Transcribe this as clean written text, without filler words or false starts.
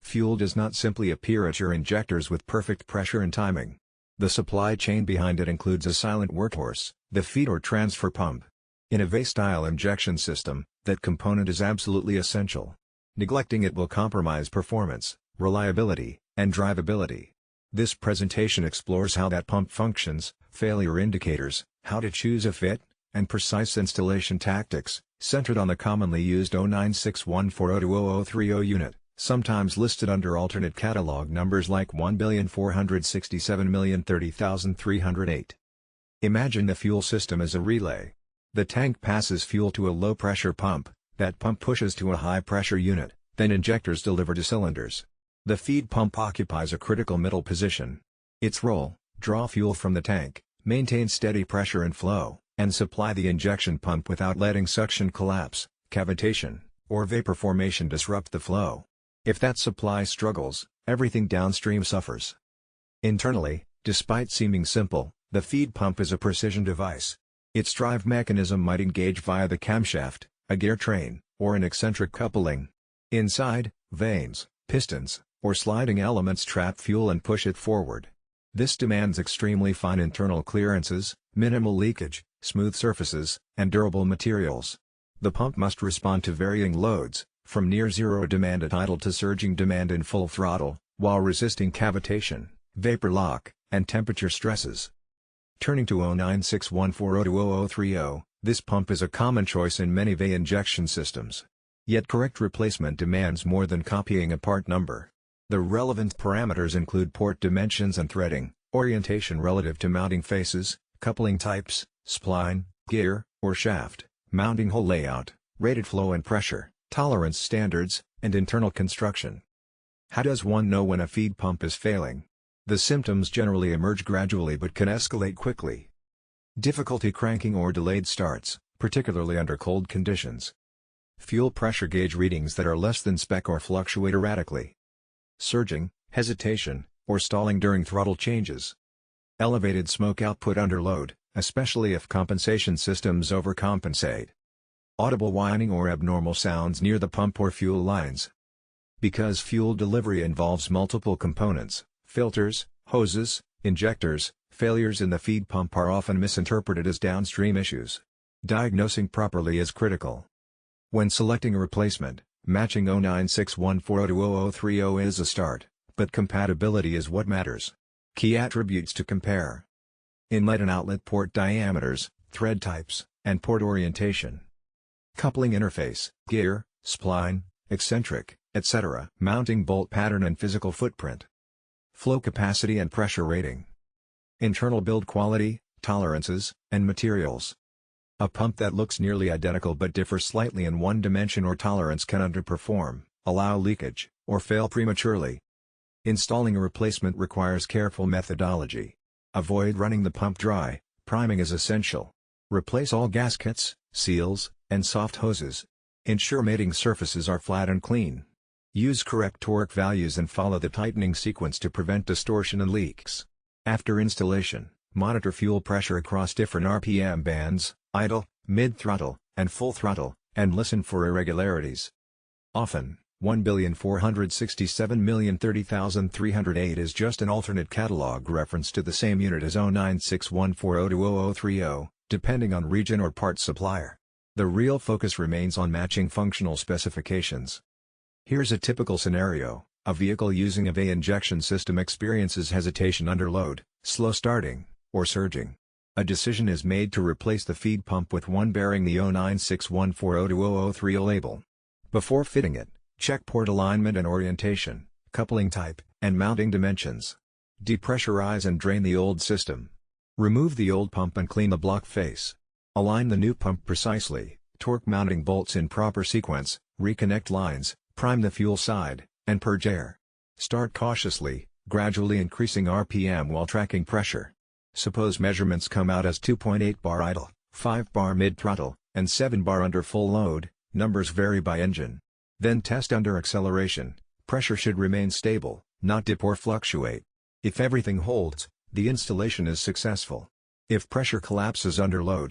Fuel does not simply appear at your injectors with perfect pressure and timing. The supply chain behind it includes a silent workhorse, the feed or transfer pump. In a V-style injection system, that component is absolutely essential. Neglecting it will compromise performance, reliability, and drivability. This presentation explores how that pump functions, failure indicators, how to choose a fit, and precise installation tactics, centered on the commonly used 09614020030 unit, sometimes listed under alternate catalog numbers like 1,467,030,308. Imagine the fuel system as a relay. The tank passes fuel to a low-pressure pump, that pump pushes to a high-pressure unit, then injectors deliver to cylinders. The feed pump occupies a critical middle position. Its role: draw fuel from the tank, maintain steady pressure and flow, and supply the injection pump without letting suction collapse, cavitation, or vapor formation disrupt the flow. If that supply struggles, everything downstream suffers. Internally, despite seeming simple, the feed pump is a precision device. Its drive mechanism might engage via the camshaft, a gear train, or an eccentric coupling. Inside, vanes, pistons, or sliding elements trap fuel and push it forward. This demands extremely fine internal clearances, minimal leakage, smooth surfaces, and durable materials. The pump must respond to varying loads, from near-zero demand at idle to surging demand in full throttle, while resisting cavitation, vapor lock, and temperature stresses. Turning to 09614020030, this pump is a common choice in many VE injection systems. Yet correct replacement demands more than copying a part number. The relevant parameters include port dimensions and threading, orientation relative to mounting faces, coupling types, spline, gear, or shaft, mounting hole layout, rated flow and pressure, tolerance standards, and internal construction. How does one know when a feed pump is failing? The symptoms generally emerge gradually but can escalate quickly. Difficulty cranking or delayed starts, particularly under cold conditions. Fuel pressure gauge readings that are less than spec or fluctuate erratically. Surging, hesitation, or stalling during throttle changes. Elevated smoke output under load, especially if compensation systems overcompensate. Audible whining or abnormal sounds near the pump or fuel lines. Because fuel delivery involves multiple components, filters, hoses, injectors, failures in the feed pump are often misinterpreted as downstream issues. Diagnosing properly is critical. When selecting a replacement, matching 09614020030 is a start, but compatibility is what matters. Key attributes to compare: inlet and outlet port diameters, thread types, and port orientation. Coupling interface, gear, spline, eccentric, etc. Mounting bolt pattern and physical footprint. Flow capacity and pressure rating. Internal build quality, tolerances, and materials. A pump that looks nearly identical but differs slightly in one dimension or tolerance can underperform, allow leakage, or fail prematurely. Installing a replacement requires careful methodology. Avoid running the pump dry, priming is essential. Replace all gaskets, seals, and soft hoses. Ensure mating surfaces are flat and clean. Use correct torque values and follow the tightening sequence to prevent distortion and leaks. After installation, monitor fuel pressure across different RPM bands, idle, mid-throttle, and full throttle, and listen for irregularities. Often, 1,467,030,308 is just an alternate catalog reference to the same unit as 09614020030, depending on region or part supplier. The real focus remains on matching functional specifications. Here's a typical scenario: a vehicle using a VE injection system experiences hesitation under load, slow starting, or surging. A decision is made to replace the feed pump with one bearing the 09614020030 label. Before fitting it, check port alignment and orientation, coupling type, and mounting dimensions. Depressurize and drain the old system. Remove the old pump and clean the block face. Align the new pump precisely, torque mounting bolts in proper sequence, reconnect lines, prime the fuel side, and purge air. Start cautiously, gradually increasing RPM while tracking pressure. Suppose measurements come out as 2.8 bar idle, 5 bar mid-throttle, and 7 bar under full load. Numbers vary by engine. Then test under acceleration. Pressure should remain stable, not dip or fluctuate. If everything holds, the installation is successful. If pressure collapses under load,